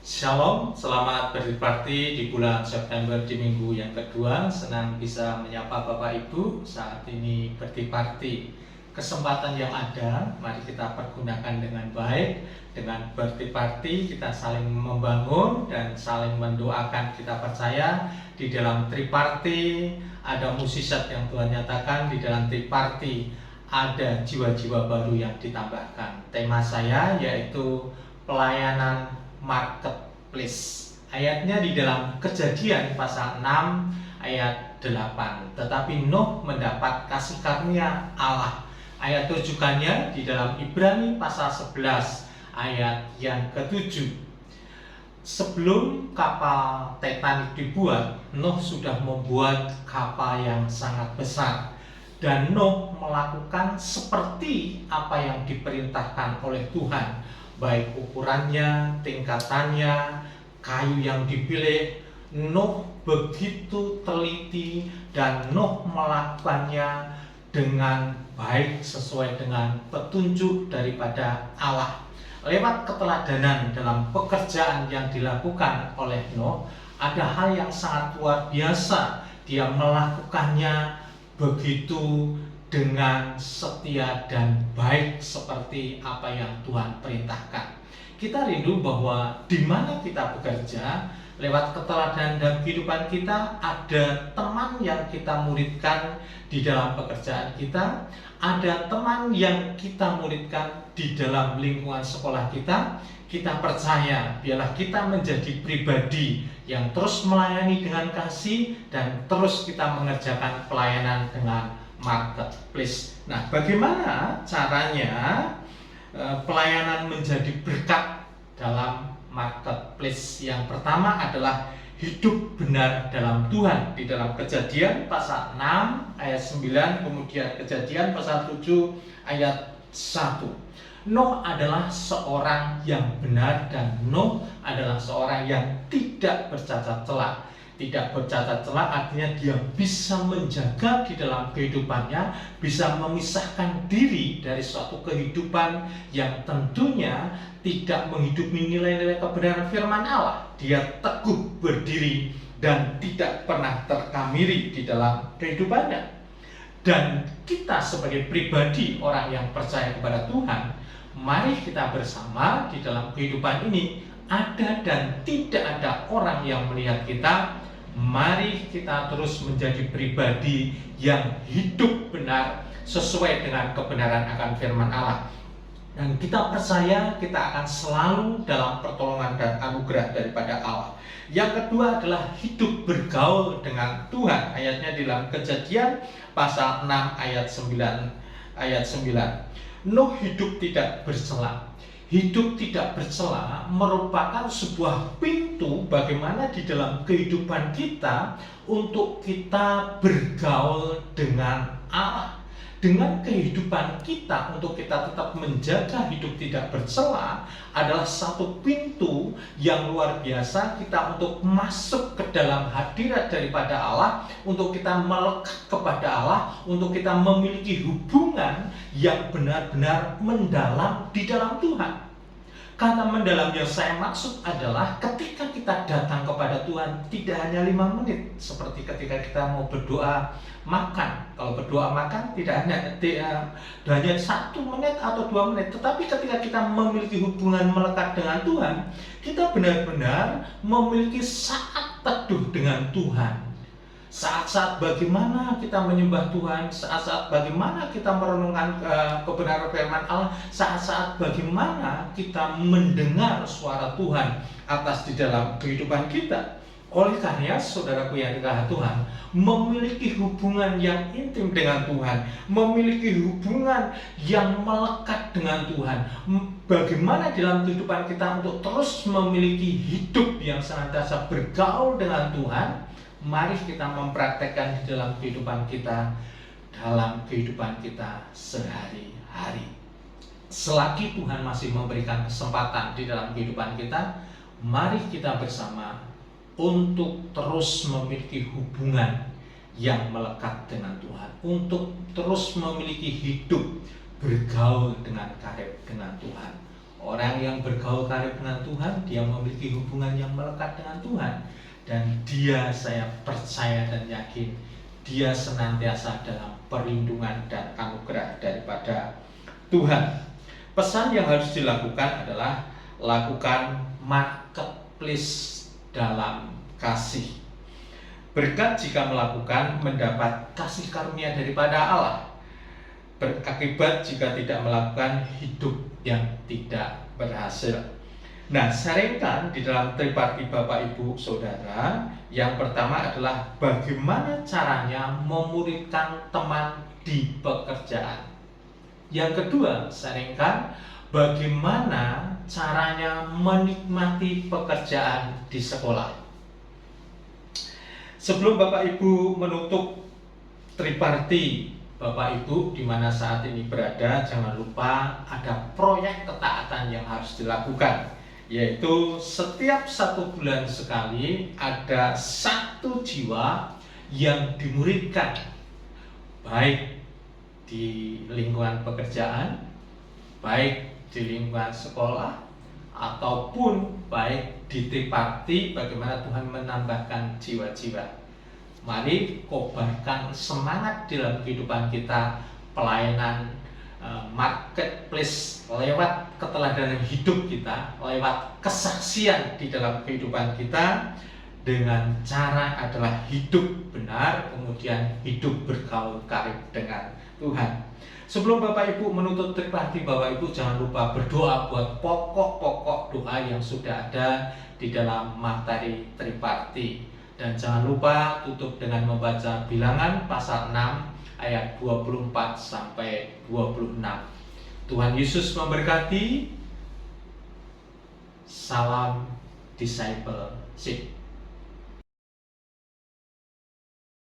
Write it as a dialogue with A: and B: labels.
A: Shalom, selamat berparti di bulan September di minggu yang kedua. Senang bisa menyapa Bapak Ibu saat ini berparti. Kesempatan yang ada, mari kita pergunakan dengan baik. Dengan berparti kita saling membangun dan saling mendoakan. Kita percaya di dalam triparti ada mukjizat yang Tuhan nyatakan, di dalam triparti ada jiwa-jiwa baru yang ditambahkan. Tema saya yaitu pelayanan marketplace. Ayatnya di dalam Kejadian pasal 6 ayat 8. Tetapi Nuh mendapat kasih karunia Allah. Ayat rujukannya di dalam Ibrani pasal 11 ayat yang ke-7. Sebelum kapal Titanic dibuat, Nuh sudah membuat kapal yang sangat besar. Dan Nuh melakukan seperti apa yang diperintahkan oleh Tuhan, baik ukurannya, tingkatannya, kayu yang dipilih. Nuh begitu teliti dan Nuh melakukannya dengan baik sesuai dengan petunjuk daripada Allah. Lewat keteladanan dalam pekerjaan yang dilakukan oleh Nuh, ada hal yang sangat luar biasa. Dia melakukannya begitu dengan setia dan baik seperti apa yang Tuhan perintahkan. Kita rindu bahwa di mana kita bekerja, lewat keteladanan dalam kehidupan kita, ada teman yang kita muridkan di dalam pekerjaan kita, ada teman yang kita muridkan di dalam lingkungan sekolah kita. Kita percaya biarlah kita menjadi pribadi yang terus melayani dengan kasih dan terus kita mengerjakan pelayanan dengan marketplace. Nah, bagaimana caranya pelayanan menjadi berkat dalam marketplace? Yang pertama adalah hidup benar dalam Tuhan. Di dalam Kejadian pasal 6 ayat 9, kemudian Kejadian pasal 7 ayat 1. Nuh adalah seorang yang benar dan Nuh adalah seorang yang tidak bercacat celah. Tidak bercacat celah artinya dia bisa menjaga di dalam kehidupannya, bisa memisahkan diri dari suatu kehidupan yang tentunya tidak menghidupi nilai-nilai kebenaran firman Allah. Dia teguh berdiri dan tidak pernah terkamiri di dalam kehidupannya. Dan kita sebagai pribadi orang yang percaya kepada Tuhan, mari kita bersama di dalam kehidupan ini, ada dan tidak ada orang yang melihat kita. Mari kita terus menjadi pribadi yang hidup benar sesuai dengan kebenaran akan firman Allah. Dan kita percaya kita akan selalu dalam pertolongan dan anugerah daripada Allah. Yang kedua adalah hidup bergaul dengan Tuhan. Ayatnya di dalam Kejadian pasal 6 ayat 9. Nuh hidup tidak bercela. Hidup tidak bercela merupakan sebuah pintu bagaimana di dalam kehidupan kita untuk kita bergaul dengan Allah. Dengan kehidupan kita untuk kita tetap menjaga hidup tidak bercela adalah satu pintu yang luar biasa kita untuk masuk ke dalam hadirat daripada Allah, untuk kita melekat kepada Allah, untuk kita memiliki hubungan yang benar-benar mendalam di dalam Tuhan. Kata mendalam yang saya maksud adalah ketika kita datang kepada Tuhan tidak hanya 5 menit seperti ketika kita mau berdoa makan. Kalau berdoa makan tidak hanya 1 menit atau 2 menit, tetapi ketika kita memiliki hubungan melekat dengan Tuhan, kita benar-benar memiliki saat teduh dengan Tuhan. Saat-saat bagaimana kita menyembah Tuhan, saat-saat bagaimana kita merenungkan kebenaran firman Allah, saat-saat bagaimana kita mendengar suara Tuhan atas di dalam kehidupan kita. Oleh karena saudaraku yang dikasihi Tuhan, memiliki hubungan yang intim dengan Tuhan, memiliki hubungan yang melekat dengan Tuhan, bagaimana dalam kehidupan kita untuk terus memiliki hidup yang senantiasa bergaul dengan Tuhan. Mari kita mempraktekkan di dalam kehidupan kita, sehari-hari. Selagi Tuhan masih memberikan kesempatan di dalam kehidupan kita, mari kita bersama untuk terus memiliki hubungan yang melekat dengan Tuhan, untuk terus memiliki hidup bergaul dengan karib dengan Tuhan. Orang yang bergaul karib dengan Tuhan, dia memiliki hubungan yang melekat dengan Tuhan. Dan dia, saya percaya dan yakin, dia senantiasa dalam perlindungan dan anugerah daripada Tuhan. Pesan yang harus dilakukan adalah lakukan marketplace dalam kasih. Berkat jika melakukan mendapat kasih karunia daripada Allah. Berakibat jika tidak melakukan hidup yang tidak berhasil. Nah, sharingkan di dalam triparti Bapak Ibu Saudara. Yang pertama adalah bagaimana caranya memuridkan teman di pekerjaan. Yang kedua, sharingkan bagaimana caranya menikmati pekerjaan di sekolah. Sebelum Bapak Ibu menutup triparti Bapak Ibu di mana saat ini berada, jangan lupa ada proyek ketaatan yang harus dilakukan, yaitu setiap 1 bulan sekali ada 1 jiwa yang dimuridkan, baik di lingkungan pekerjaan, baik di lingkungan sekolah, ataupun baik di triparti, bagaimana Tuhan menambahkan jiwa-jiwa. Mari kobarkan semangat dalam kehidupan kita, pelayanan marketplace lewat keteladanan hidup kita, lewat kesaksian di dalam kehidupan kita, dengan cara adalah hidup benar, kemudian hidup bergaul karib dengan Tuhan. Sebelum Bapak Ibu menutup triparti, Bapak Ibu jangan lupa berdoa buat pokok-pokok doa yang sudah ada di dalam materi triparti. Dan jangan lupa tutup dengan membaca Bilangan pasal 6 ayat 24 sampai 26. Tuhan Yesus memberkati. Salam discipleship.